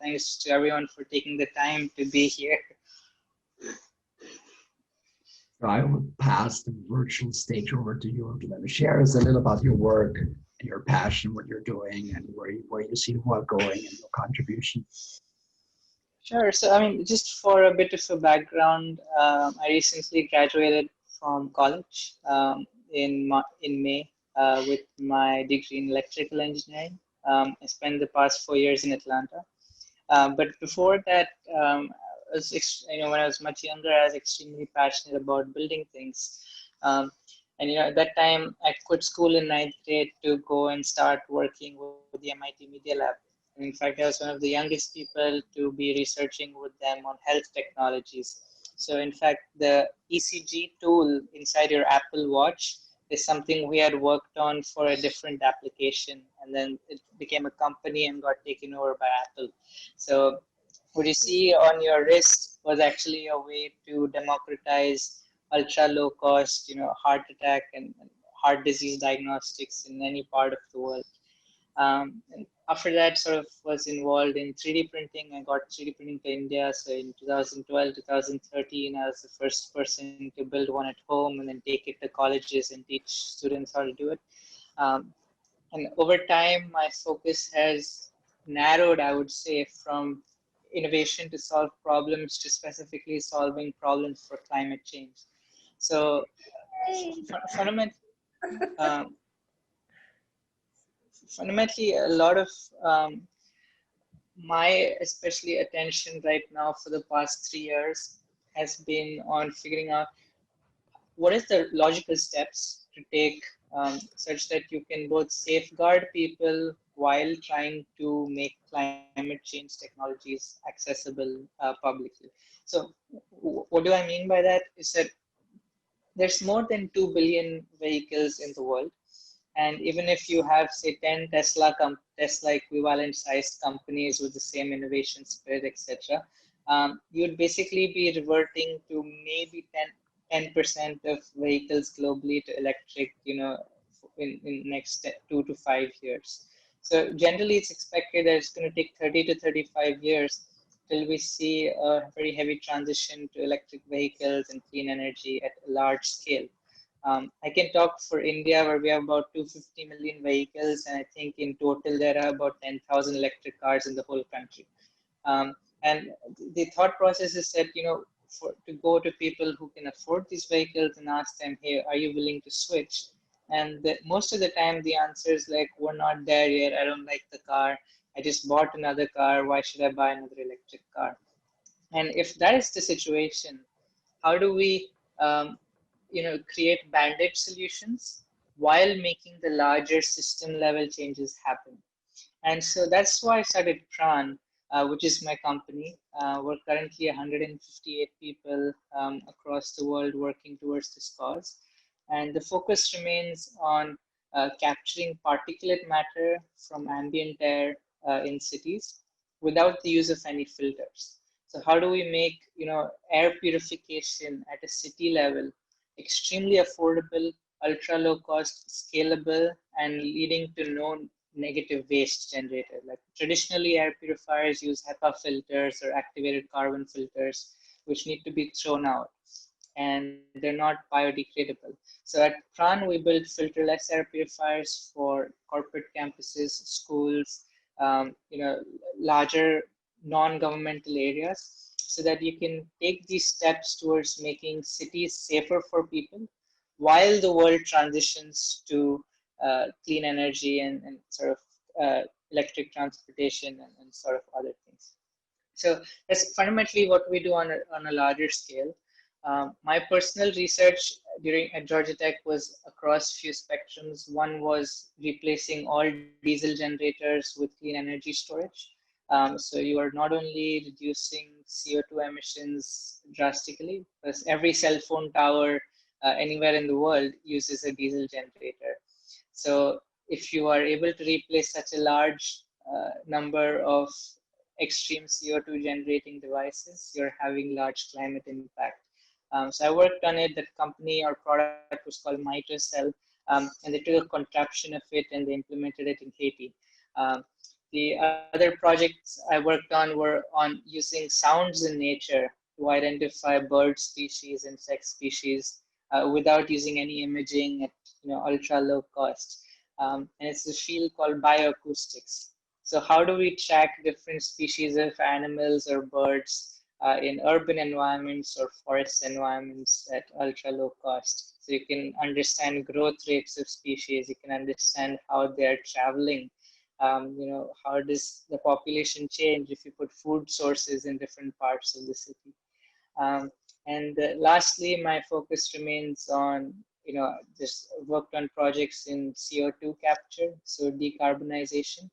Thanks to everyone for taking the time to be here. So I will pass the virtual stage over to you. Let me share us a little about your work, your passion, what you're doing, and where you see the world going and your contribution. Sure. So, I mean, just for a bit of a background, I recently graduated from college in May with my degree in electrical engineering. I spent the past 4 years in Atlanta. But before that, when I was much younger, I was extremely passionate about building things. And at that time, I quit school in ninth grade to go and start working with the MIT Media Lab. And in fact, I was one of the youngest people to be researching with them on health technologies. So in fact, the ECG tool inside your Apple Watch is something we had worked on for a different application, and then it became a company and got taken over by Apple. So what you see on your wrist was actually a way to democratize ultra low cost, heart attack and heart disease diagnostics in any part of the world. And after that, sort of was involved in 3D printing. I got 3D printing to India. So in 2012, 2013, I was the first person to build one at home and then take it to colleges and teach students how to do it. And over time, my focus has narrowed, I would say, from innovation to solve problems to specifically solving problems for climate change. So fundamentally, a lot of my especially attention right now for the past 3 years has been on figuring out what is the logical steps to take such that you can both safeguard people while trying to make climate change technologies accessible publicly. So what do I mean by that is that there's more than 2 billion vehicles in the world. And even if you have, say, 10 Tesla equivalent sized companies with the same innovation spirit, etc., you'd basically be reverting to maybe 10% of vehicles globally to electric, in next 2 to 5 years. So generally, it's expected that it's going to take 30 to 35 years till we see a very heavy transition to electric vehicles and clean energy at a large scale. I can talk for India, where we have about 250 million vehicles, and I think in total there are about 10,000 electric cars in the whole country. And the thought process is that, to go to people who can afford these vehicles and ask them, hey, are you willing to switch? And most of the time the answer is like, we're not there yet. I don't like the car. I just bought another car. Why should I buy another electric car? And if that is the situation, how do we create band-aid solutions while making the larger system level changes happen? And so that's why I started Praan, which is my company. We're currently 158 people across the world working towards this cause. And the focus remains on capturing particulate matter from ambient air in cities without the use of any filters. So how do we make air purification at a city level extremely affordable, ultra low cost, scalable, and leading to no negative waste generated? Like traditionally, air purifiers use HEPA filters or activated carbon filters, which need to be thrown out, and they're not biodegradable. So at Praan, we build filterless air purifiers for corporate campuses, schools, larger non-governmental areas, so that you can take these steps towards making cities safer for people while the world transitions to clean energy and sort of electric transportation and sort of other things. So that's fundamentally what we do on a larger scale. My personal research at Georgia Tech was across few spectrums. One was replacing all diesel generators with clean energy storage. So you are not only reducing CO2 emissions drastically, because every cell phone tower anywhere in the world uses a diesel generator. So if you are able to replace such a large number of extreme CO2 generating devices, you're having large climate impact. So I worked on it. That company or product was called MitoCell, and they took a contraption of it and they implemented it in Haiti. The other projects I worked on were on using sounds in nature to identify bird species, insect species, without using any imaging at ultra low cost. And it's a field called bioacoustics. So how do we track different species of animals or birds in urban environments or forest environments at ultra low cost? So you can understand growth rates of species, you can understand how they're traveling. How does the population change if you put food sources in different parts of the city? And lastly, my focus remains on, just worked on projects in CO2 capture, so decarbonization,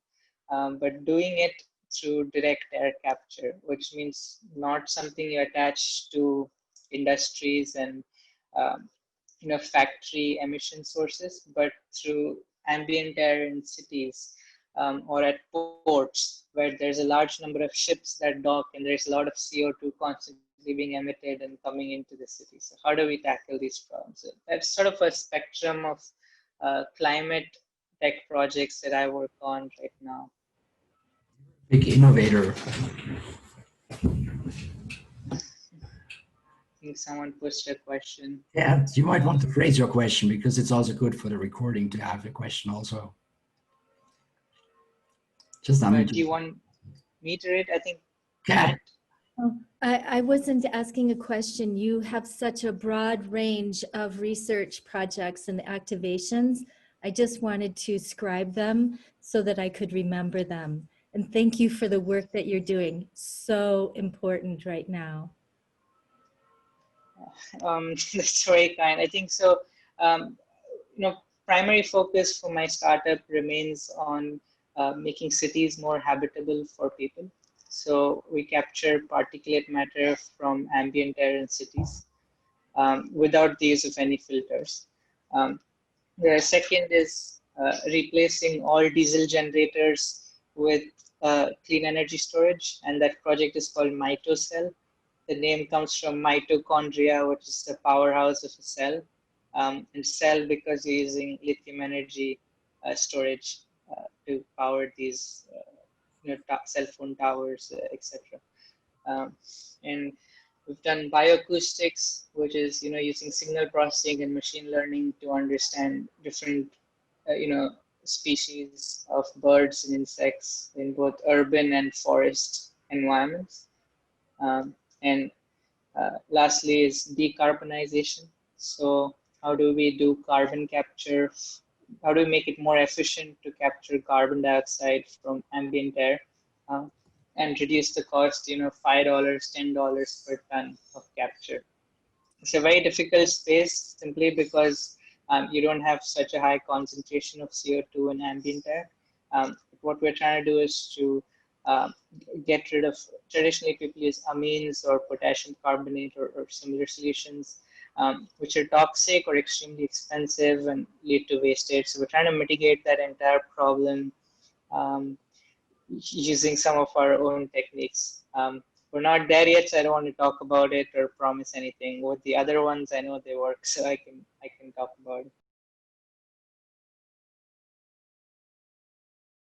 but doing it through direct air capture, which means not something you attach to industries and um, factory emission sources, but through ambient air in cities, or at ports where there's a large number of ships that dock and there's a lot of CO2 constantly being emitted and coming into the city. So how do we tackle these problems? So that's sort of a spectrum of climate tech projects that I work on right now. Big innovator. I think someone posted a question. Yeah, you might want to phrase your question because it's also good for the recording to have the question also. Just Do you want me to read? I think. Yeah. Oh, I wasn't asking a question. You have such a broad range of research projects and activations. I just wanted to scribe them so that I could remember them. And thank you for the work that you're doing. So important right now. That's very kind. I think so. Primary focus for my startup remains on making cities more habitable for people. So we capture particulate matter from ambient air in cities without the use of any filters. The second is replacing all diesel generators with clean energy storage, and that project is called MitoCell. The name comes from mitochondria, which is the powerhouse of a cell, and cell because you're using lithium energy storage to power these cell phone towers, etc. And we've done bioacoustics, which is using signal processing and machine learning to understand different species of birds and insects in both urban and forest environments. And lastly is decarbonization. So how do we do carbon capture? How do we make it more efficient to capture carbon dioxide from ambient air and reduce the cost, $5, $10 per ton of capture? It's a very difficult space simply because you don't have such a high concentration of CO2 in ambient air. What we're trying to do is to get rid of, traditionally people use amines or potassium carbonate or similar solutions, which are toxic or extremely expensive and lead to wastage. So we're trying to mitigate that entire problem using some of our own techniques. We're not there yet, so I don't want to talk about it or promise anything. With the other ones, I know they work, so I can talk about it.